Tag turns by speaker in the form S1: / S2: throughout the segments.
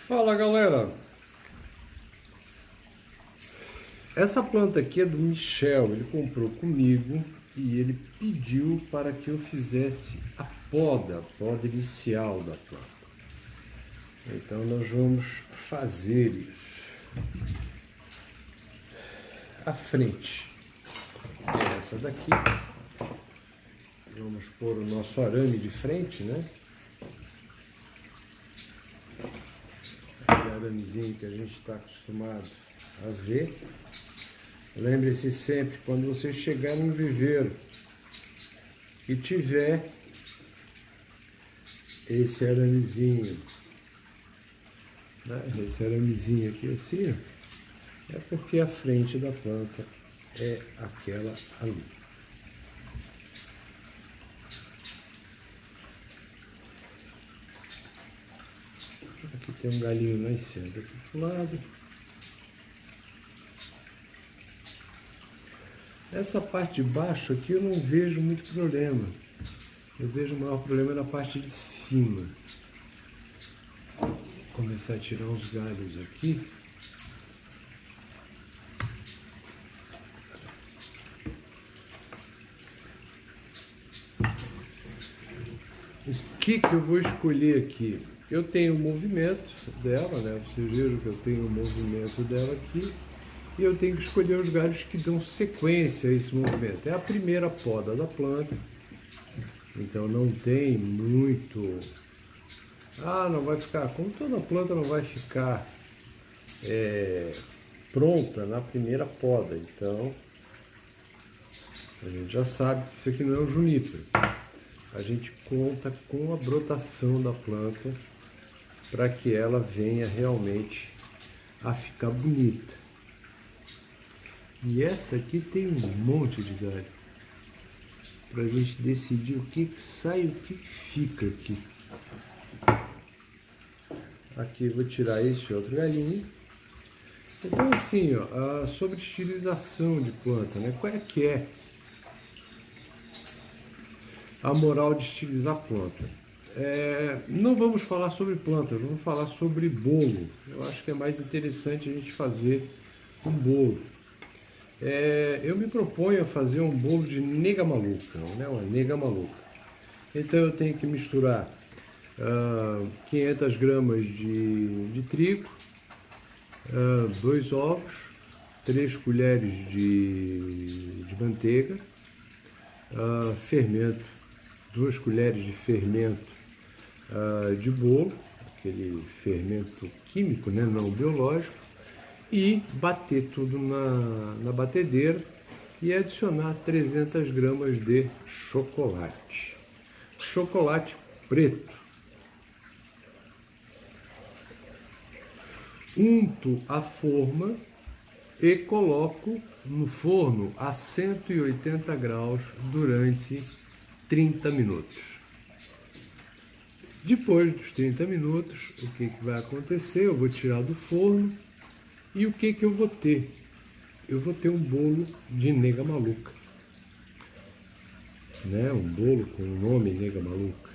S1: Fala galera, essa planta aqui é do Michel, ele comprou comigo e ele pediu para que eu fizesse a poda inicial da planta. Então nós vamos fazer isso. A frente é essa daqui, vamos pôr o nosso arame de frente, né? Aramezinho que a gente está acostumado a ver. Lembre-se sempre, quando você chegar no viveiro e tiver esse aramezinho, né? Esse aramezinho aqui assim, é porque a frente da planta é aquela ali. Aqui tem um galinho nascendo aqui do lado. Essa parte de baixo aqui eu não vejo muito problema. Eu vejo o maior problema na parte de cima. Vou começar a tirar uns galhos aqui. O que eu vou escolher aqui? Eu tenho o movimento dela, né? Vocês viram que eu tenho o movimento dela aqui. E eu tenho que escolher os galhos que dão sequência a esse movimento. É a primeira poda da planta. Então não tem muito... não vai ficar... Como toda planta não vai ficar pronta na primeira poda. Então a gente já sabe que isso aqui não é um junípero. A gente conta com a brotação da planta para que ela venha realmente a ficar bonita. E essa aqui tem um monte de galho para a gente decidir o que sai e o que fica aqui. Aqui eu vou tirar esse outro galinho. Então assim, ó, sobre estilização de planta, né? Qual é que é a moral de estilizar planta? Não vamos falar sobre planta, vamos falar sobre bolo. Eu acho que é mais interessante a gente fazer um bolo. Eu me proponho a fazer um bolo de nega maluca, né? Uma nega maluca. Então eu tenho que misturar 500 gramas de trigo, 2 ovos, 3 colheres de manteiga, fermento, 2 colheres de fermento de bolo, aquele fermento químico, né? Não biológico, e bater tudo na batedeira e adicionar 300 gramas de chocolate. Chocolate preto. Unto a forma e coloco no forno a 180 graus durante 30 minutos. Depois dos 30 minutos, o que vai acontecer? Eu vou tirar do forno. E o que eu vou ter? Eu vou ter um bolo de nega maluca, né? Um bolo com o nome nega maluca.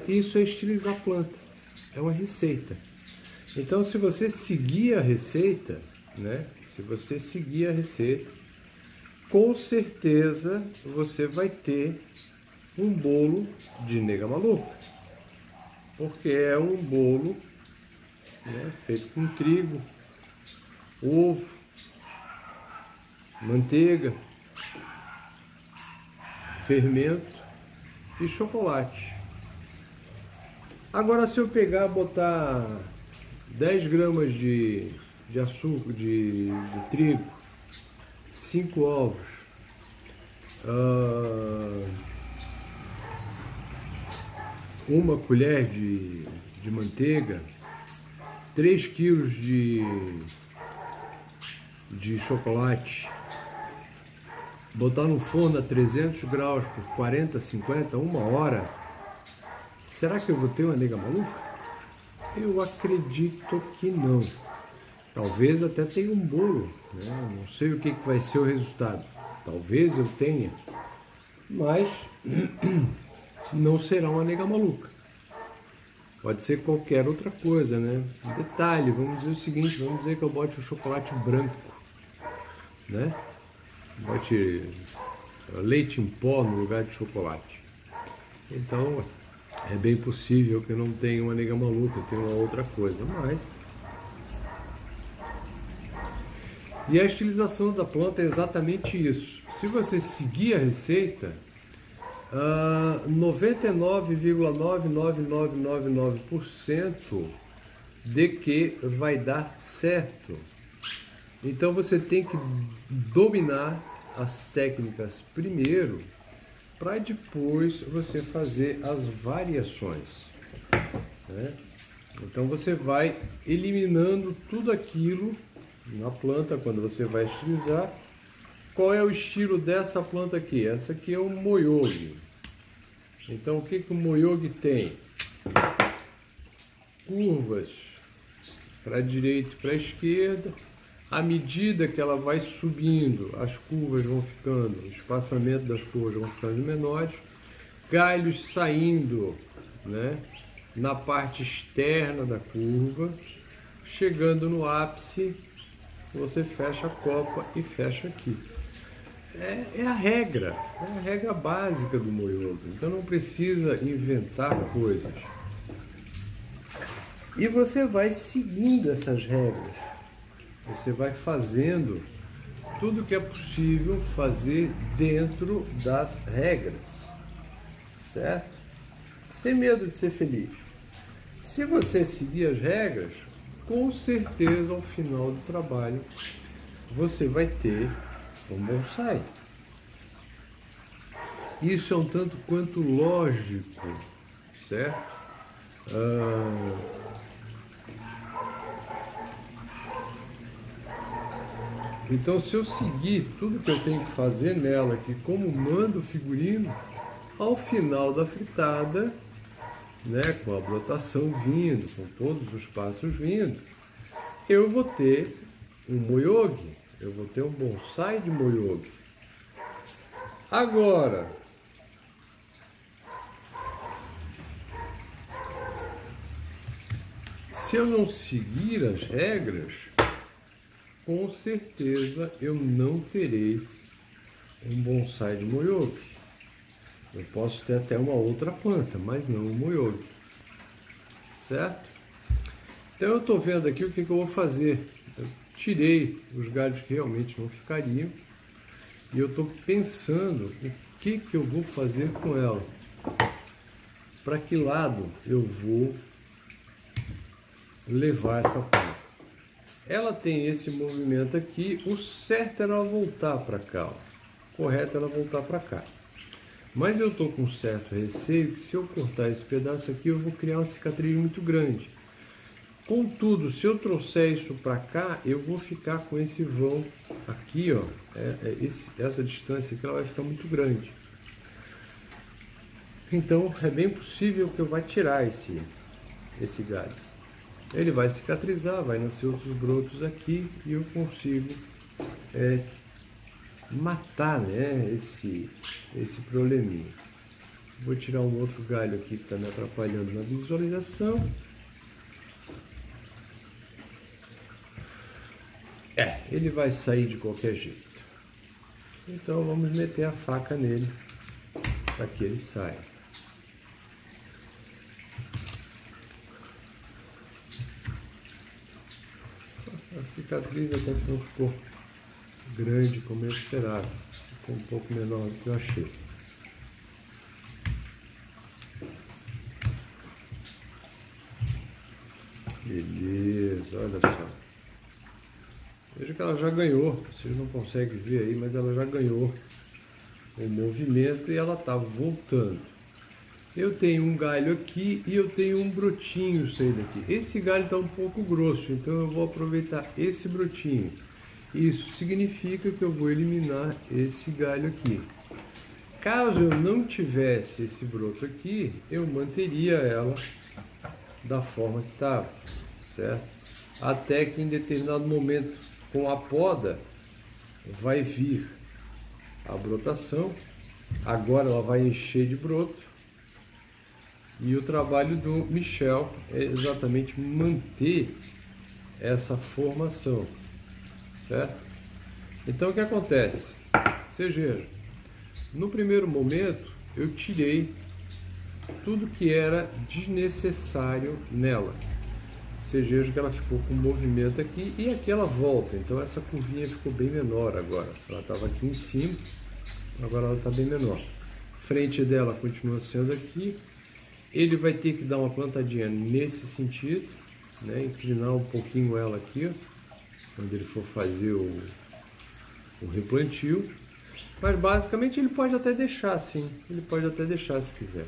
S1: Isso é estilizar a planta, é uma receita. Então, se você seguir a receita, né? Se você seguir a receita, com certeza você vai ter um bolo de nega maluca, porque é um bolo, né, feito com trigo, ovo, manteiga, fermento e chocolate. Agora, se eu pegar e botar 10 gramas de açúcar, de trigo, 5 ovos, 1 colher de manteiga, 3 quilos de chocolate, botar no forno a 300 graus por 40, 50, 1 hora, será que eu vou ter uma nega maluca? Eu acredito que não. Talvez até tenha um bolo, né? Não sei o que vai ser o resultado. Talvez eu tenha, mas não será uma nega maluca. Pode ser qualquer outra coisa, né? Detalhe, vamos dizer o seguinte, vamos dizer que eu bote o chocolate branco, né? Bote leite em pó no lugar de chocolate. Então, é bem possível que eu não tenha uma nega maluca, tenha uma outra coisa, mas... E a estilização da planta é exatamente isso. Se você seguir a receita, 99,99999% de que vai dar certo. Então você tem que dominar as técnicas primeiro, para depois você fazer as variações, né? Então você vai eliminando tudo aquilo na planta quando você vai estilizar. Qual é o estilo dessa planta aqui? Essa aqui é o Moyogi. Então o que o Moyogi tem? Curvas para a direita e para a esquerda. À medida que ela vai subindo, as curvas vão ficando, o espaçamento das curvas vão ficando menores. Galhos saindo, né, na parte externa da curva. Chegando no ápice, você fecha a copa e fecha aqui. É a regra básica do Moyogi. Então não precisa inventar coisas. E você vai seguindo essas regras. Você vai fazendo tudo que é possível fazer dentro das regras. Certo? Sem medo de ser feliz. Se você seguir as regras, com certeza ao final do trabalho você vai ter um bonsai. Isso é um tanto quanto lógico, certo? Então, se eu seguir tudo que eu tenho que fazer nela aqui, como manda o figurino, ao final da fritada, né, com a brotação vindo, com todos os passos vindo, eu vou ter um Moyogi, eu vou ter um bonsai de Moyogi. Agora, se eu não seguir as regras, com certeza eu não terei um bonsai de Moyogi. Eu posso ter até uma outra planta, mas não um Moyogi. Certo? Então eu estou vendo aqui o que eu vou fazer. Eu tirei os galhos que realmente não ficariam. E eu estou pensando o que eu vou fazer com ela. Para que lado eu vou levar essa planta. Ela tem esse movimento aqui, o certo é ela voltar para cá, ó. Correto é ela voltar para cá. Mas eu estou com um certo receio que se eu cortar esse pedaço aqui, eu vou criar uma cicatriz muito grande. Contudo, se eu trouxer isso para cá, eu vou ficar com esse vão aqui, ó. Essa distância aqui ela vai ficar muito grande. Então é bem possível que eu vá tirar esse galho. Ele vai cicatrizar, vai nascer outros brotos aqui e eu consigo matar, né, esse probleminha. Vou tirar um outro galho aqui que está me atrapalhando na visualização. Ele vai sair de qualquer jeito. Então vamos meter a faca nele para que ele saia. A cicatriz até que não ficou grande como eu esperava. Ficou um pouco menor do que eu achei. Beleza, olha só. Veja que ela já ganhou, vocês não conseguem ver aí, mas ela já ganhou o movimento e ela está voltando. Eu tenho um galho aqui e eu tenho um brotinho saindo aqui. Esse galho está um pouco grosso, então eu vou aproveitar esse brotinho. Isso significa que eu vou eliminar esse galho aqui. Caso eu não tivesse esse broto aqui, eu manteria ela da forma que estava, certo? Até que em determinado momento, com a poda, vai vir a brotação. Agora ela vai encher de broto. E o trabalho do Michel é exatamente manter essa formação, certo? Então o que acontece? Você veja, no primeiro momento eu tirei tudo que era desnecessário nela. Você veja que ela ficou com movimento aqui e aqui ela volta, então essa curvinha ficou bem menor agora. Ela estava aqui em cima, agora ela está bem menor. Frente dela continua sendo aqui. Ele vai ter que dar uma plantadinha nesse sentido, né? Inclinar um pouquinho ela aqui, ó, quando ele for fazer o replantio. Mas basicamente ele pode até deixar assim, ele pode até deixar se quiser.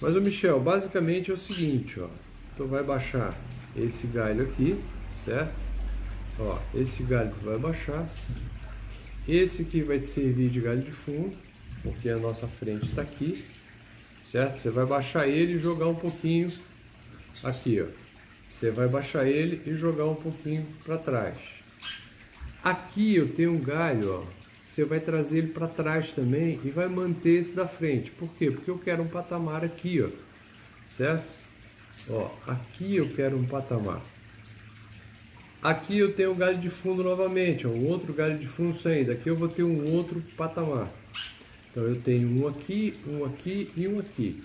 S1: Mas o Michel, basicamente é o seguinte, ó, tu vai baixar esse galho aqui, certo? Ó, esse galho tu vai baixar, esse aqui vai te servir de galho de fundo, porque a nossa frente está aqui, certo? Você vai baixar ele e jogar um pouquinho aqui, ó. Você vai baixar ele e jogar um pouquinho para trás. Aqui eu tenho um galho, ó. Você vai trazer ele para trás também e vai manter esse da frente. Por quê? Porque eu quero um patamar aqui, ó. Certo? Ó, aqui eu quero um patamar. Aqui eu tenho um galho de fundo novamente, ó, um outro galho de fundo saindo. Aqui eu vou ter um outro patamar. Então eu tenho um aqui e um aqui.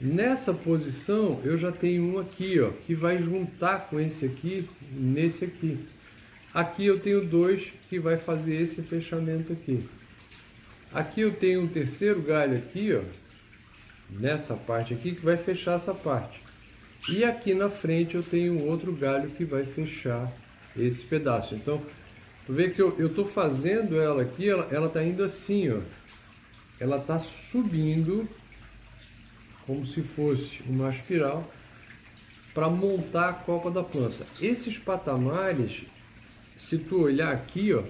S1: Nessa posição eu já tenho um aqui, ó, que vai juntar com esse aqui nesse aqui. Aqui eu tenho dois que vai fazer esse fechamento aqui. Aqui eu tenho um terceiro galho aqui, ó, nessa parte aqui, que vai fechar essa parte. E aqui na frente eu tenho um outro galho que vai fechar esse pedaço. Então, tu vê que eu estou fazendo ela aqui, ela está indo assim, ó. Ela está subindo como se fosse uma espiral para montar a copa da planta. Esses patamares, se tu olhar aqui, ó,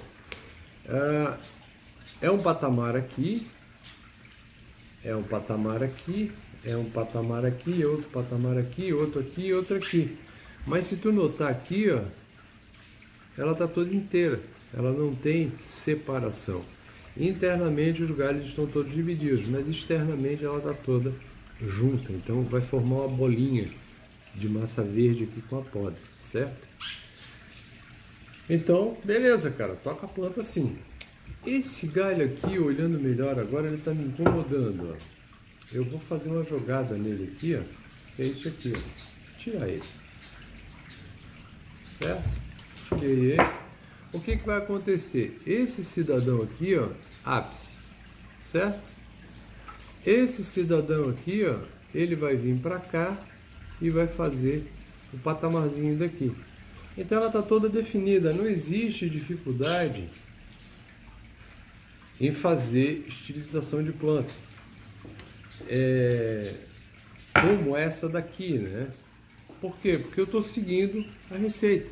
S1: é um patamar aqui, é um patamar aqui, é um patamar aqui, outro patamar aqui, outro aqui, outro aqui. Mas se tu notar aqui, ó, ela está toda inteira, ela não tem separação. Internamente os galhos estão todos divididos, mas externamente ela está toda junta. Então vai formar uma bolinha de massa verde aqui com a poda, certo? Então, beleza, cara, toca a planta assim. Esse galho aqui, olhando melhor agora, ele está me incomodando, ó. Eu vou fazer uma jogada nele aqui, ó, que é isso aqui, ó. Tirar ele. Certo? Tirei ele. O que vai acontecer? Esse cidadão aqui, ó, ápice, certo? Esse cidadão aqui, ó, ele vai vir para cá e vai fazer o patamarzinho daqui. Então ela está toda definida, não existe dificuldade em fazer estilização de planta. Como essa daqui, né? Por quê? Porque eu estou seguindo a receita.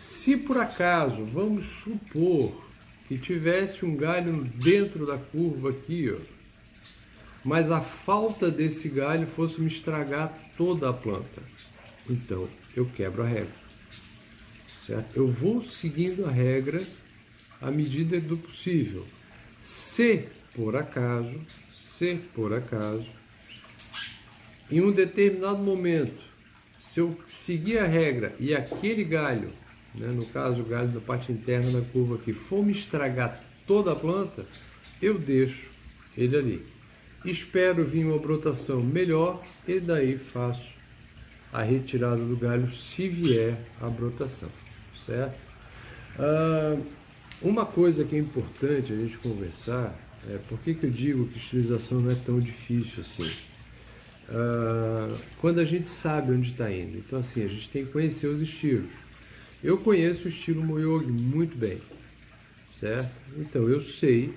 S1: Se por acaso, vamos supor que tivesse um galho dentro da curva aqui, ó, mas a falta desse galho fosse me estragar toda a planta, então eu quebro a regra, certo? Eu vou seguindo a regra à medida do possível. Se por acaso, em um determinado momento, se eu seguir a regra e aquele galho, né, no caso o galho da parte interna da curva aqui, for me estragar toda a planta, eu deixo ele ali. Espero vir uma brotação melhor e daí faço a retirada do galho se vier a brotação, certo? Uma coisa que é importante a gente conversar é por que eu digo que estilização não é tão difícil assim. Quando a gente sabe onde está indo, então assim, a gente tem que conhecer os estilos. Eu conheço o estilo Moyogi muito bem, certo? Então eu sei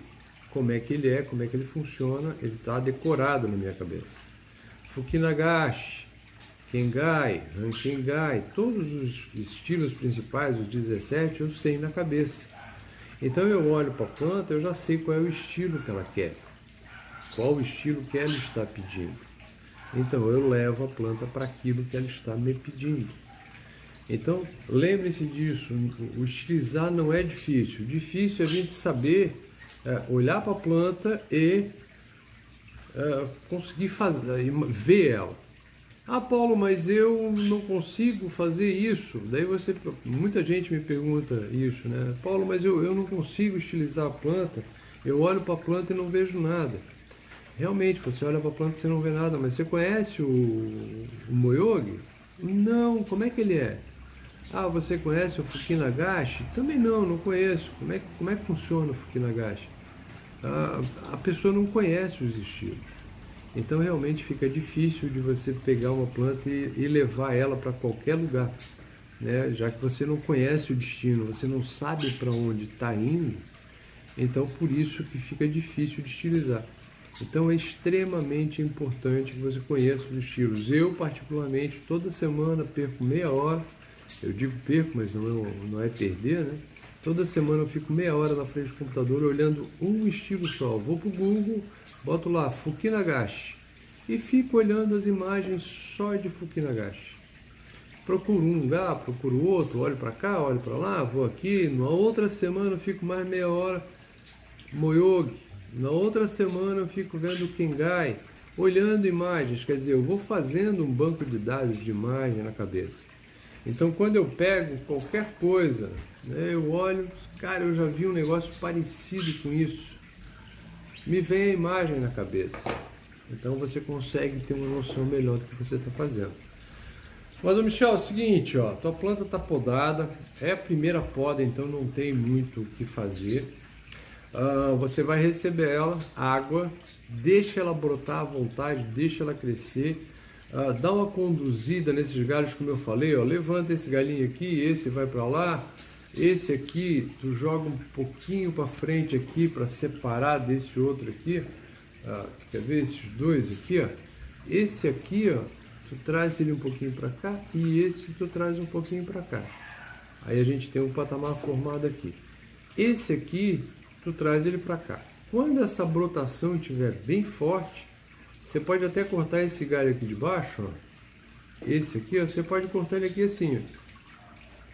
S1: como é que ele é, como é que ele funciona, ele está decorado na minha cabeça. Fukinagashi, Kengai, Rankengai, todos os estilos principais, os 17, eu os tenho na cabeça. Então eu olho para a planta, eu já sei qual é o estilo que ela quer, qual o estilo que ela está pedindo. Então eu levo a planta para aquilo que ela está me pedindo. Então lembre-se disso, o estilizar não é difícil. Difícil é a gente saber olhar para a planta e conseguir fazer, ver ela. Ah, Paulo, mas eu não consigo fazer isso. Daí muita gente me pergunta isso, né? Paulo, mas eu não consigo estilizar a planta. Eu olho para a planta e não vejo nada. Realmente, você olha para a planta e você não vê nada, mas você conhece o Moyogi? Não, como é que ele é? Ah, você conhece o Fukinagashi? Também não conheço. Como é que funciona o Fukinagashi? A pessoa não conhece os estilos. Então realmente fica difícil de você pegar uma planta e levar ela para qualquer lugar, né? Já que você não conhece o destino, você não sabe para onde está indo, então por isso que fica difícil de estilizar. Então é extremamente importante que você conheça os estilos. Eu particularmente toda semana perco meia hora, eu digo perco, mas não é perder, né? Toda semana eu fico meia hora na frente do computador olhando um estilo só. Vou para o Google, boto lá Fukinagashi e fico olhando as imagens só de Fukinagashi. Procuro um lugar, procuro outro, olho para cá, olho para lá, vou aqui. Na outra semana eu fico mais meia hora Moyogi. Na outra semana eu fico vendo Kengai, olhando imagens. Quer dizer, eu vou fazendo um banco de dados de imagem na cabeça. Então quando eu pego qualquer coisa, né, eu olho, cara, eu já vi um negócio parecido com isso. Me vem a imagem na cabeça. Então você consegue ter uma noção melhor do que você está fazendo. Mas, Michel, é o seguinte, ó, tua planta está podada, é a primeira poda, então não tem muito o que fazer. Você vai receber ela, água, deixa ela brotar à vontade, deixa ela crescer. Dá uma conduzida nesses galhos, como eu falei, ó, levanta esse galinho aqui, esse vai para lá, esse aqui tu joga um pouquinho para frente aqui para separar desse outro aqui. Quer ver esses dois aqui, ó? Esse aqui, ó, tu traz ele um pouquinho para cá e esse tu traz um pouquinho para cá. Aí a gente tem um patamar formado aqui. Esse aqui tu traz ele para cá. Quando essa brotação estiver bem forte, você pode até cortar esse galho aqui de baixo, ó. Esse aqui, ó, você pode cortar ele aqui assim, ó.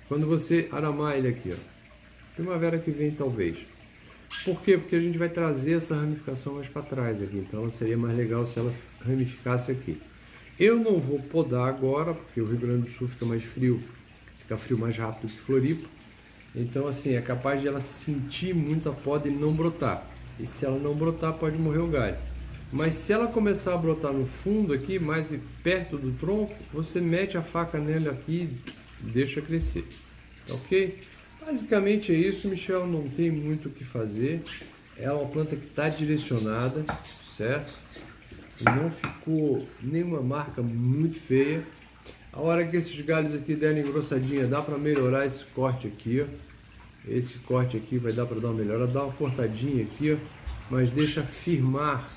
S1: Quando você aramar ele aqui, ó. Primavera que vem, talvez. Por quê? Porque a gente vai trazer essa ramificação mais para trás aqui. Então seria mais legal se ela ramificasse aqui. Eu não vou podar agora, porque o Rio Grande do Sul fica mais frio. Fica frio mais rápido que Floripa. Então, assim, é capaz de ela sentir muita poda e não brotar. E se ela não brotar, pode morrer o galho. Mas se ela começar a brotar no fundo aqui, mais perto do tronco, você mete a faca nela aqui e deixa crescer. Ok? Basicamente é isso, Michel, não tem muito o que fazer. É uma planta que está direcionada, certo? Não ficou nenhuma marca muito feia. A hora que esses galhos aqui derem engrossadinha, dá para melhorar esse corte aqui, ó. Esse corte aqui vai dar para dar uma melhora, dá uma cortadinha aqui, ó, mas deixa firmar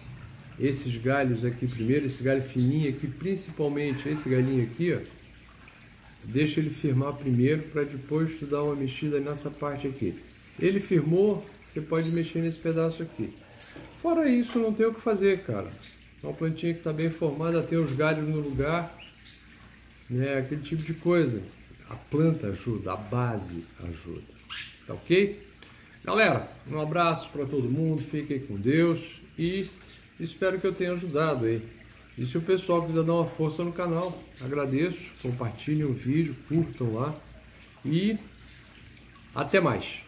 S1: esses galhos aqui primeiro, esse galho fininho aqui, principalmente esse galinho aqui, ó. Deixa ele firmar primeiro para depois tu dar uma mexida nessa parte aqui. Ele firmou, você pode mexer nesse pedaço aqui. Fora isso, não tem o que fazer, cara. É uma plantinha que está bem formada, tem os galhos no lugar, né? Aquele tipo de coisa. A planta ajuda, a base ajuda. Tá ok? Galera, um abraço para todo mundo, fiquem com Deus e espero que eu tenha ajudado aí. E se o pessoal quiser dar uma força no canal, agradeço, compartilhem o vídeo, curtam lá e até mais.